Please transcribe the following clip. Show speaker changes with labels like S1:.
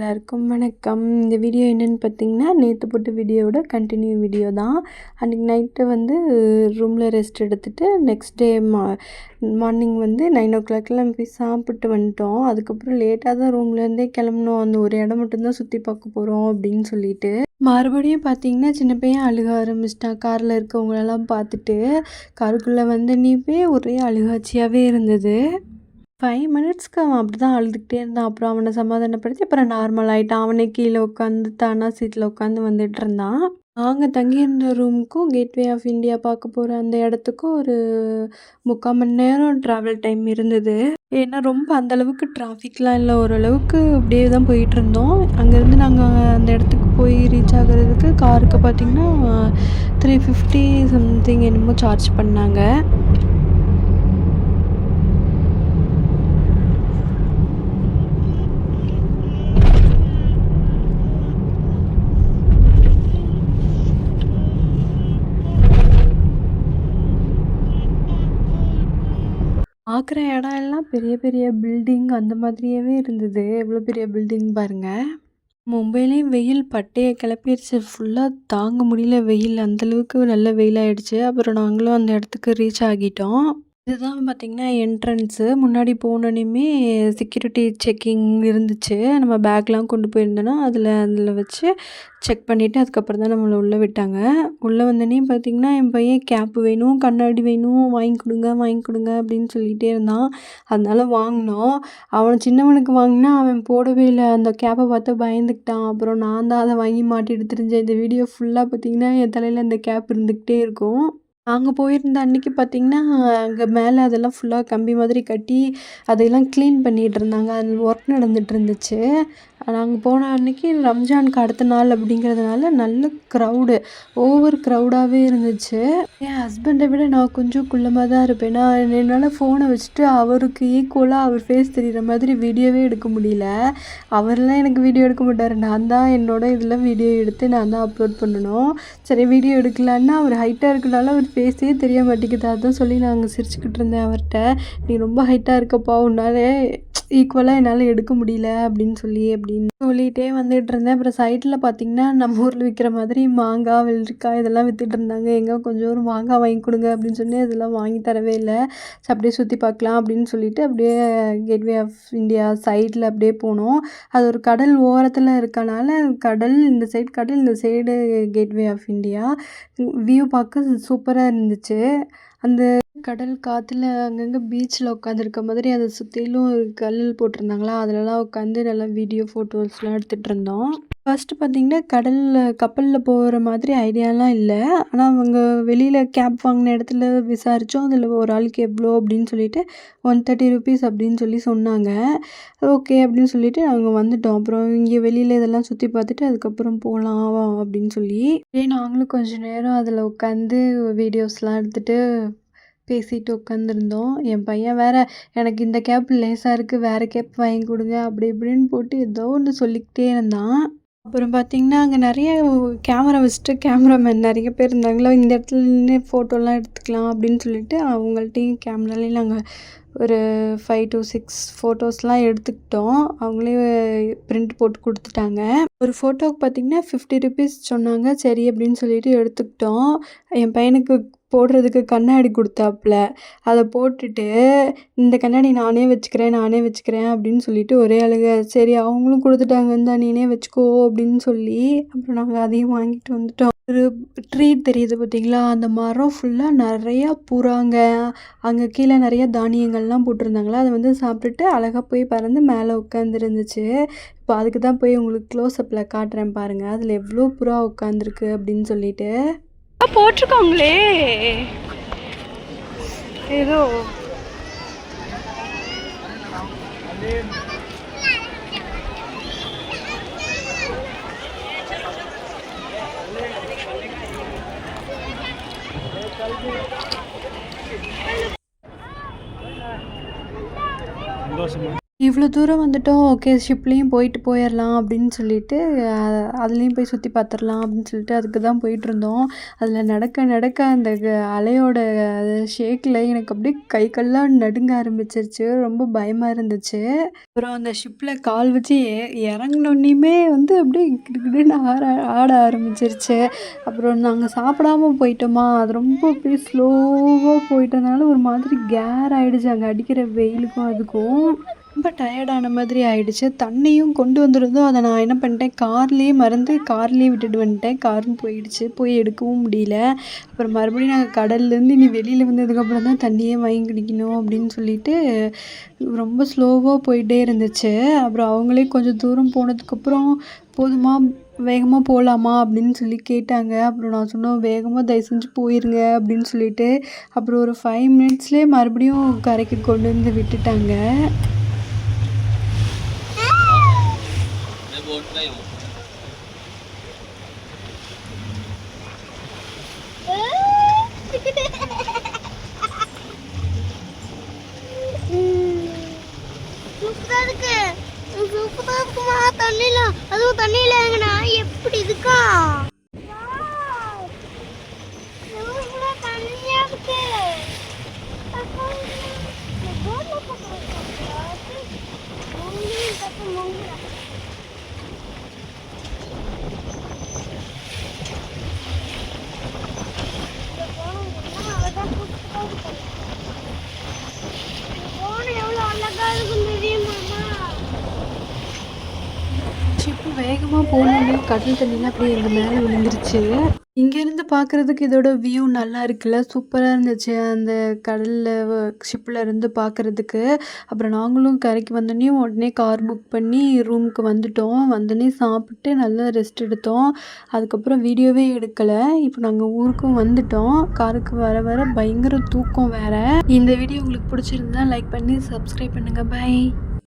S1: எல்லாருக்கும் வணக்கம். இந்த வீடியோ என்னென்னு பார்த்தீங்கன்னா, நேற்று போட்ட வீடியோவோட கண்டினியூ வீடியோ தான். அன்றைக்கி நைட்டு ரூமில் ரெஸ்ட் எடுத்துகிட்டு நெக்ஸ்ட் டே மார்னிங் 9:00 போய் சாப்பிட்டு வந்துட்டோம். அதுக்கப்புறம் லேட்டாக தான் ரூம்லேருந்தே கிளம்புனோம். அந்த ஒரு இடம் மட்டும்தான் சுற்றி பார்க்க போகிறோம் அப்படின்னு சொல்லிட்டு. மறுபடியும் பார்த்தீங்கன்னா, சின்ன பையன் அழுக ஆரம்பிச்சிட்டான். காரில் இருக்கவங்களெல்லாம் பார்த்துட்டு காருக்குள்ளே நீப்பே ஒரே அழுகாட்சியாகவே இருந்தது. 5 மினிட்ஸ்க்கு அவன் அப்படி தான் அழுதுகிட்டே இருந்தான். அப்புறம் அவனை சமாதானப்படுத்தி அப்புறம் நார்மல் ஆகிட்டான். அவனே கீழே உட்காந்து தானா சீட்டில் உட்காந்து வந்துட்டு இருந்தான். நாங்கள் தங்கியிருந்த ரூமுக்கும் கேட்வே ஆஃப் இந்தியா பார்க்க போகிற அந்த இடத்துக்கும் ஒரு 3/4 மணி நேரம் ட்ராவல் டைம் இருந்தது. ஏன்னா ரொம்ப அந்தளவுக்கு டிராஃபிக்லாம் இல்லை, ஓரளவுக்கு அப்படியே தான் போயிட்டுருந்தோம். அங்கேருந்து நாங்கள் அந்த இடத்துக்கு போய் ரீச் ஆகிறதுக்கு காருக்கு பார்த்திங்கன்னா 350 சம்திங் என்னமோ சார்ஜ் பண்ணாங்க. பார்க்குற இடம் எல்லாம் பெரிய பெரிய பில்டிங் அந்த மாதிரியாவே இருந்தது. எவ்வளோ பெரிய பில்டிங் பாருங்கள். மும்பையிலேயும் வெயில் பட்டையை கிளப்பிடுச்சு. ஃபுல்லாக தாங்க முடியல வெயில், அந்தளவுக்கு நல்ல வெயிலாகிடுச்சு. அப்புறம் நாங்களும் அந்த இடத்துக்கு ரீச் ஆகிட்டோம். இதுதான் பார்த்திங்கன்னா என்ட்ரன்ஸு. முன்னாடி போனோனையுமே செக்யூரிட்டி செக்கிங் இருந்துச்சு. நம்ம பேக்லாம் கொண்டு போயிருந்தோன்னா அதில் வச்சு செக் பண்ணிவிட்டு அதுக்கப்புறம் தான் நம்மளை உள்ளே விட்டாங்க. உள்ளே வந்தோடனே பார்த்திங்கன்னா, என் பையன் கேப் வேணும், கண்ணாடி வேணும், வாங்கி கொடுங்க அப்படின்னு சொல்லிகிட்டே இருந்தான். அதனால வாங்கினோம். அவன் சின்னவனுக்கு வாங்கினா அவன் போடவே இல்லை. அந்த கேப்பை பார்த்து பயந்துக்கிட்டான். அப்புறம் நான் தான் அதை வாங்கி மாட்டிட்டு திரிஞ்சேன். இந்த வீடியோ ஃபுல்லாக பார்த்திங்கன்னா என் தலையில் அந்த கேப் இருந்துக்கிட்டே இருக்கும். நாங்கள் போயிருந்த அன்றைக்கி பார்த்திங்கன்னா, அங்கே மேலே அதெல்லாம் ஃபுல்லாக கம்பி மாதிரி கட்டி அதையெல்லாம் க்ளீன் பண்ணிகிட்டு இருந்தாங்க. அது ஒர்க் நடந்துகிட்டு இருந்துச்சு. நாங்கள் போன அன்றைக்கி ரம்ஜானுக்கு அடுத்த நாள் அப்படிங்கிறதுனால நல்ல க்ரௌடு, ஓவர் க்ரௌடாகவே இருந்துச்சு. என் ஹஸ்பண்டை விட நான் கொஞ்சம் குள்ளமாக தான் இருப்பேன். நான் என்னால் ஃபோனை வச்சுட்டு அவருக்கு ஈக்குவலாக அவர் ஃபேஸ் தெரிகிற மாதிரி வீடியோவே எடுக்க முடியல. அவரெல்லாம் எனக்கு வீடியோ எடுக்க மாட்டார். நான் தான் இதில் வீடியோ எடுத்து நான் தான் அப்லோட் பண்ணணும். சரி, வீடியோ எடுக்கலான்னா அவர் ஹைட்டாக இருக்கனால அவர் ஃபேஸே தெரிய மாட்டேங்குது. அதான் சொல்லி நாங்கள் சிரிச்சுக்கிட்டு இருந்தேன் அவர்கிட்ட. நீ ரொம்ப ஹைட்டாக இருக்கப்பா, உன்னால் ஈக்குவலாக என்னால் எடுக்க முடியல அப்படின்னு சொல்லிகிட்டே வந்துட்டு இருந்தேன். அப்புறம் சைடில் பார்த்திங்கன்னா நம்ம ஊரில் விற்கிற மாதிரி மாங்காய், வெள்ளரிக்காய் இதெல்லாம் விற்றுட்டு இருந்தாங்க. எங்கே கொஞ்சம் மாங்காய் வாங்கி கொடுங்க அப்படின்னு சொல்லி அதெல்லாம் வாங்கி தரவே இல்லை. அப்படியே சுற்றி பார்க்கலாம் அப்படின்னு சொல்லிட்டு அப்படியே கேட்வே ஆஃப் இந்தியா சைடில் அப்படியே போனோம். அது ஒரு கடல் ஓரத்தில் இருக்கனால இந்த side Gateway of India view பார்க்க சூப்பராக இருந்துச்சு. அந்த கடல் காற்றுல அங்கங்கே பீச்சில் உட்காந்துருக்க மாதிரி அதை சுற்றிலும் கல் போட்டிருந்தாங்களா, அதிலலாம் உட்காந்து நல்லா வீடியோ ஃபோட்டோஸ்லாம் எடுத்துகிட்டு இருந்தோம். ஃபஸ்ட்டு பார்த்திங்கன்னா கப்பலில் போகிற மாதிரி ஐடியாலாம் இல்லை. ஆனால் அவங்க வெளியில் கேப் வாங்கின இடத்துல விசாரித்தோம். அதில் ஒரு ஆளுக்கு எவ்வளோ அப்படின்னு சொல்லிட்டு 130 rupees அப்படின்னு சொன்னாங்க. ஓகே அப்படின்னு சொல்லிட்டு நாங்கள் வந்துட்டோம். அப்புறம் இங்கே வெளியில் இதெல்லாம் சுற்றி பார்த்துட்டு அதுக்கப்புறம் போகலாம் அப்படின்னு சொல்லி நாங்களும் கொஞ்சம் நேரம் அதில் உட்காந்து வீடியோஸ்லாம் எடுத்துகிட்டு பேசிட்டு உட்காந்துருந்தோம். என் பையன் வேறு எனக்கு இந்த கேப் லேசாக இருக்குது, வேறு கேப் வாங்கி கொடுங்க அப்படி இப்படின்னு போட்டு ஏதோ ஒன்று சொல்லிக்கிட்டே இருந்தான். அப்புறம் பார்த்திங்கன்னா, அங்கே நிறைய கேமரா வச்சுட்டு கேமராமேன் நிறைய பேர் இருந்தாங்களோ, இந்த இடத்துல நின்று ஃபோட்டோலாம் எடுத்துக்கலாம் அப்படின்னு சொல்லிட்டு அவங்கள்ட்டையும் கேமராலேயும் நாங்கள் ஒரு 5 to 6 ஃபோட்டோஸ்லாம் எடுத்துக்கிட்டோம். அவங்களே பிரிண்ட் போட்டு கொடுத்துட்டாங்க. ஒரு ஃபோட்டோவுக்கு பார்த்திங்கன்னா 50 rupees சொன்னாங்க. சரி அப்படின்னு சொல்லிட்டு எடுத்துக்கிட்டோம். என் பையனுக்கு போடுறதுக்கு கண்ணாடி கொடுத்தாப்புல. அதை போட்டுட்டு இந்த கண்ணாடி நானே வச்சுக்கிறேன் அப்படின்னு சொல்லிட்டு ஒரே அழுக. சரி, அவங்களும் கொடுத்துட்டாங்க, இந்தா நீனே வச்சுக்கோ அப்படின்னு சொல்லி அப்புறம் நாங்கள் அதையும் வாங்கிட்டு வந்துட்டோம். ஒரு ட்ரீ தெரியுது பார்த்திங்களா, அந்த மரம் ஃபுல்லாக நிறையா புறாங்க. அங்கே கீழே நிறைய தானியங்கள்லாம் போட்டிருந்தாங்களா, அதை சாப்பிட்டுட்டு அழகாக போய் பறந்து மேலே உட்காந்துருந்துச்சு. இப்போ அதுக்கு தான் போய் உங்களுக்கு க்ளோஸ்அப்பில் காட்டுறேன் பாருங்கள். அதில் எவ்வளோ புறா உட்காந்துருக்கு அப்படின்னு சொல்லிட்டு போட்டிருக்காங்களே. ஏதோ இவ்வளோ தூரம் வந்துட்டோம். ஓகே ஷிப்லேயும் போயிட்டு போயிரலாம் அப்படின்னு சொல்லிட்டு, அதுலேயும் போய் சுற்றி பார்த்துரலாம் அப்படின்னு சொல்லிட்டு அதுக்கு தான் போயிட்டுருந்தோம். அதில் நடக்க நடக்க அந்த அலையோட ஷேக்கில் எனக்கு அப்படியே கை கால்லாம் நடுங்க ஆரம்பிச்சிருச்சு. ரொம்ப பயமாக இருந்துச்சு. அப்புறம் அந்த ஷிப்பில் கால் வச்சு இறங்குனோன்னையுமே வந்து அப்படியே கிடுகிடுன்னு ஆட ஆரம்பிச்சிருச்சு. அப்புறம் நாங்கள் சாப்பிடாம போயிட்டோமா, அது ரொம்ப அப்படியே ஸ்லோவாக போயிட்டதுனால ஒரு மாதிரி கேர் ஆயிடுச்சு அங்கே அடிக்கிற வெயிலுக்கும் அதுக்கும். ரொம்ப டயர்டான மாதிரி ஆயிடுச்சு. தண்ணியும் கொண்டு வந்திருந்தோம். அத நான் என்ன பண்ணிட்டேன், கார்லேயே மறந்து கார்லேயே விட்டுட்டு வந்துட்டேன். காரும் போயிடுச்சு. போய் எடுக்கவும் முடியல. அப்புறம் மறுபடியும் நாங்கள் கடல்லேருந்து இனி வெளியில் வந்ததுக்கப்புறம் தான் தண்ணியே வாங்கி குடிக்கணும் அப்படின்னு சொல்லிட்டு ரொம்ப ஸ்லோவாக போயிட்டே இருந்துச்சு. அப்புறம் அவங்களே கொஞ்சம் தூரம் போனதுக்கப்புறம், "போதுமா? வேகமாக போகலாமா?" அப்படின்னு சொல்லி கேட்டாங்க. அப்புறம் நான் சொன்னேன், "வேகமாக தயவு செஞ்சு போயிருங்க" அப்படின்னு சொல்லிட்டு. அப்புறம் ஒரு 5 மினிட்ஸ்லேயே மறுபடியும் கரைக்கு கொண்டு வந்து விட்டுட்டாங்க.
S2: சூப்பரா இருக்கு. சூப்பரா இருக்குமா தண்ணில, அதுவும் தண்ணியில இறங்குனா எப்படி இருக்கா? வாவ்! சூப்பரா தண்ணியா இருக்கு. இந்த போட்ல போட்டுருக்காங்க. மூங்கில் தப்பு மூங்கில். இந்த போனம் என்ன அழகா சூப்பரா இருக்கு. இந்த போனம் எவ்வளவு அழகா இருக்குன்னு தெரியுமாமா?
S1: ஷிப்பு வேகமாக போனோடனே கடல் தண்ணிலாம் அப்படியே எங்கள் மேலே விழுந்துருச்சு. இங்கேருந்து பார்க்குறதுக்கு இதோட வியூ நல்லா இருக்குல்ல, சூப்பராக இருந்துச்சு அந்த கடலில் ஷிப்பில் இருந்து பார்க்குறதுக்கு. அப்புறம் நாங்களும் கரைக்கு வந்தோடனே உடனே கார் புக் பண்ணி ரூமுக்கு வந்துட்டோம். வந்தோடனே சாப்பிட்டு நல்லா ரெஸ்ட் எடுத்தோம். அதுக்கப்புறம் வீடியோவே எடுக்கலை. இப்போ நாங்கள் ஊருக்கும் வந்துட்டோம். காருக்கு வர வர பயங்கர தூக்கம் வேறு. இந்த வீடியோ உங்களுக்கு பிடிச்சிருந்தா லைக் பண்ணி சப்ஸ்கிரைப் பண்ணுங்கள். பை.